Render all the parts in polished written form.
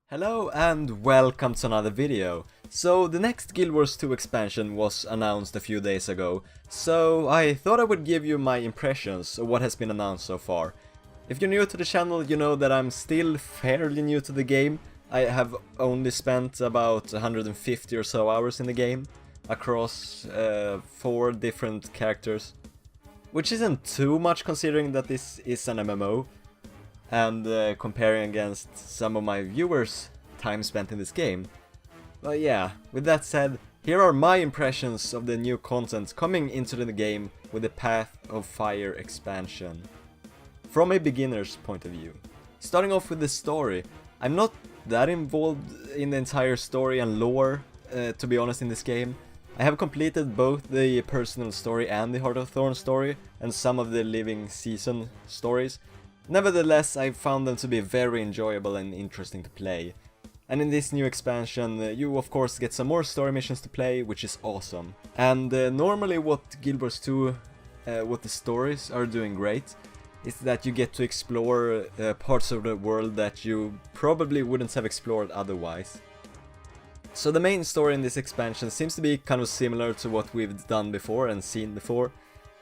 Hello and welcome to another video. So the next Guild Wars 2 expansion was announced a few days ago, so I thought I would give you my impressions of what has been announced so far. If you're new to the channel, you know that I'm still fairly new to the game. I have only spent about 150 or so hours in the game, across 4 different characters. Which isn't too much considering that this is an MMO. And comparing against some of my viewers' time spent in this game. But yeah, with that said, here are my impressions of the new content coming into the game with the Path of Fire expansion. From a beginner's point of view. Starting off with the story, I'm not that involved in the entire story and lore, to be honest, in this game. I have completed both the personal story and the Heart of Thorns story, and some of the Living Season stories. Nevertheless, I found them to be very enjoyable and interesting to play. And in this new expansion, you of course get some more story missions to play, which is awesome. And normally what Guild Wars 2, what the stories are doing great, is that you get to explore parts of the world that you probably wouldn't have explored otherwise. So the main story in this expansion seems to be kind of similar to what we've done before and seen before.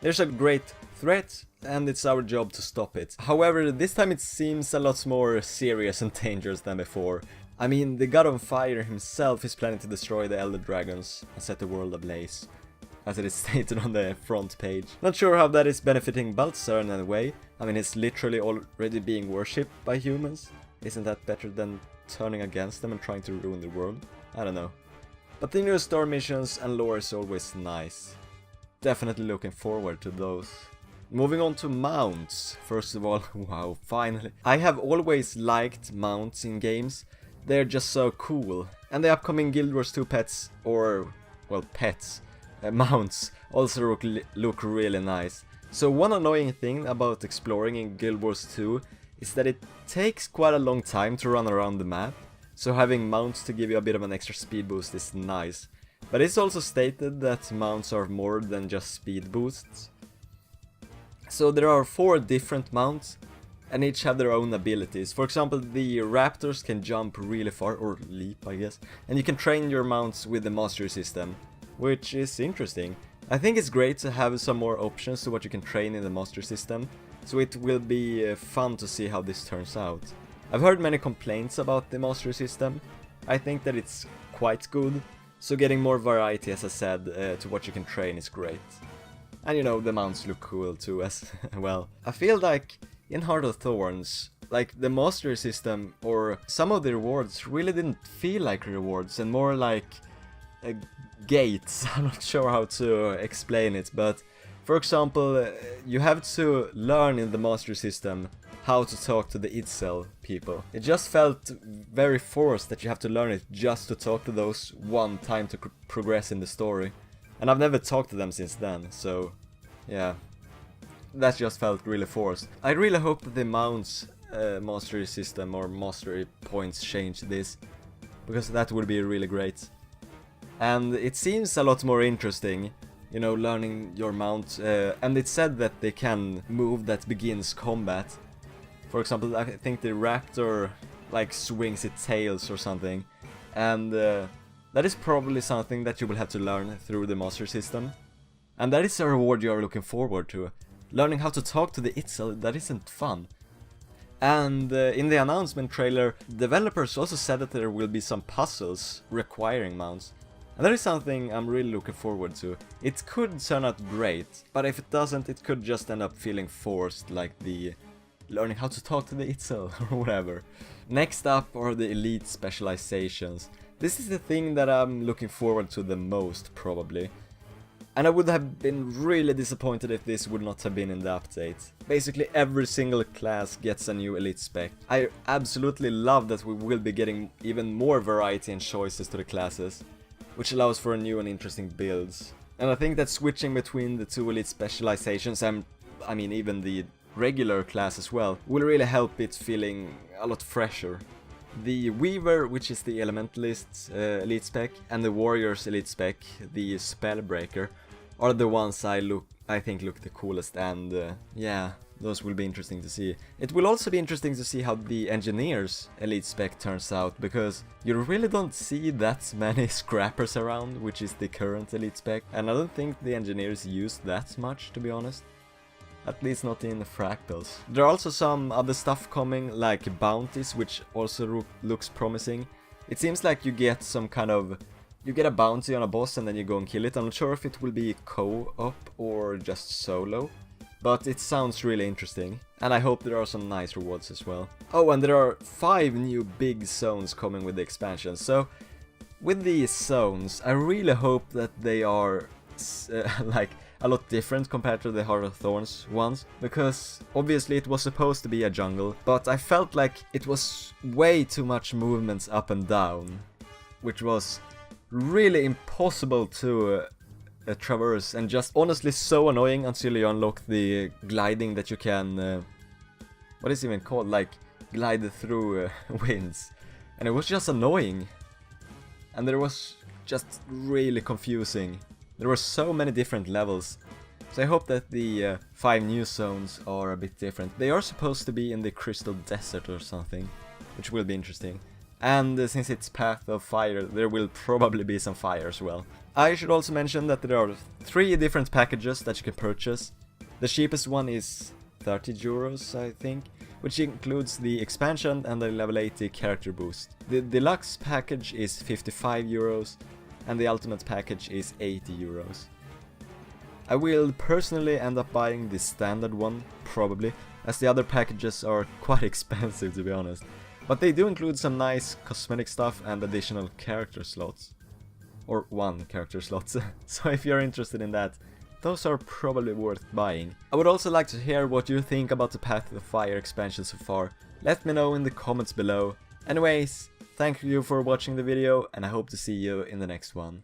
There's a great threat, and it's our job to stop it. However, this time it seems a lot more serious and dangerous than before. I mean, the God of Fire himself is planning to destroy the Elder Dragons and set the world ablaze, as it is stated on the front page. Not sure how that is benefiting Balthazar in any way. I mean, he's literally already being worshipped by humans. Isn't that better than turning against them and trying to ruin the world? I don't know. But the new story missions and lore is always nice. Definitely looking forward to those. Moving on to mounts. First of all, wow, finally. I have always liked mounts in games. They're just so cool. And the upcoming Guild Wars 2 pets, or, well, pets, mounts, also look really nice. So one annoying thing about exploring in Guild Wars 2 is that it takes quite a long time to run around the map. So having mounts to give you a bit of an extra speed boost is nice. But it's also stated that mounts are more than just speed boosts. So there are 4 different mounts, and each have their own abilities. For example, the raptors can jump really far, or leap I guess, and you can train your mounts with the mastery system, which is interesting. I think it's great to have some more options to what you can train in the mastery system, so it will be fun to see how this turns out. I've heard many complaints about the mastery system. I think that it's quite good. So getting more variety, as I said, to what you can train is great. And you know, the mounts look cool too as well. I feel like in Heart of Thorns, like the mastery system or some of the rewards really didn't feel like rewards and more like gates. I'm not sure how to explain it, but for example, you have to learn in the mastery system how to talk to the Itzel people. It just felt very forced that you have to learn it just to talk to those one time to progress in the story. And I've never talked to them since then, so yeah, that just felt really forced. I really hope that the mounts mastery system or mastery points change this, because that would be really great. And it seems a lot more interesting, you know, learning your mount, and it said that they can move that begins combat. For example, I think the raptor like swings its tails or something, and that is probably something that you will have to learn through the master system. And that is a reward you are looking forward to. Learning how to talk to the Itzel, that isn't fun. And in the announcement trailer, developers also said that there will be some puzzles requiring mounts. And that is something I'm really looking forward to. It could turn out great, but if it doesn't, it could just end up feeling forced, like the learning how to talk to the Itzel or whatever. Next up are the elite specializations. This is the thing that I'm looking forward to the most, probably. And I would have been really disappointed if this would not have been in the update. Basically every single class gets a new elite spec. I absolutely love that we will be getting even more variety and choices to the classes, which allows for new and interesting builds. And I think that switching between the 2 elite specializations, and I mean even the regular class as well, will really help it feeling a lot fresher. The Weaver, which is the Elementalist elite spec, and the Warriors elite spec, the Spellbreaker, are the ones I think look the coolest, and yeah, those will be interesting to see. It will also be interesting to see how the Engineer's Elite Spec turns out, because you really don't see that many Scrappers around, which is the current Elite Spec, and I don't think the Engineers use that much, to be honest. At least not in the Fractals. There are also some other stuff coming, like bounties, which also looks promising. It seems like you get some kind of... You get a bounty on a boss and then you go and kill it. I'm not sure if it will be co-op or just solo, but it sounds really interesting. And I hope there are some nice rewards as well. Oh, and there are 5 new big zones coming with the expansion. So, with these zones, I really hope that they are like a lot different compared to the Heart of Thorns ones, because obviously it was supposed to be a jungle, but I felt like it was way too much movements up and down, which was really impossible to traverse, and just honestly so annoying until you unlock the gliding that you can, what is it even called, like glide through winds, and it was just annoying, and there was just really confusing. There were so many different levels, so I hope that the 5 new zones are a bit different. They are supposed to be in the Crystal Desert or something, which will be interesting. And since it's Path of Fire, there will probably be some fire as well. I should also mention that there are 3 different packages that you can purchase. The cheapest one is 30 euros, I think, which includes the expansion and the level 80 character boost. The deluxe package is 55 euros. And the ultimate package is 80 euros. I will personally end up buying the standard one, probably, as the other packages are quite expensive, to be honest. But they do include some nice cosmetic stuff and additional character slots. Or 1 character slot, so if you're interested in that, those are probably worth buying. I would also like to hear what you think about the Path of Fire expansion so far. Let me know in the comments below. Anyways, thank you for watching the video, and I hope to see you in the next one.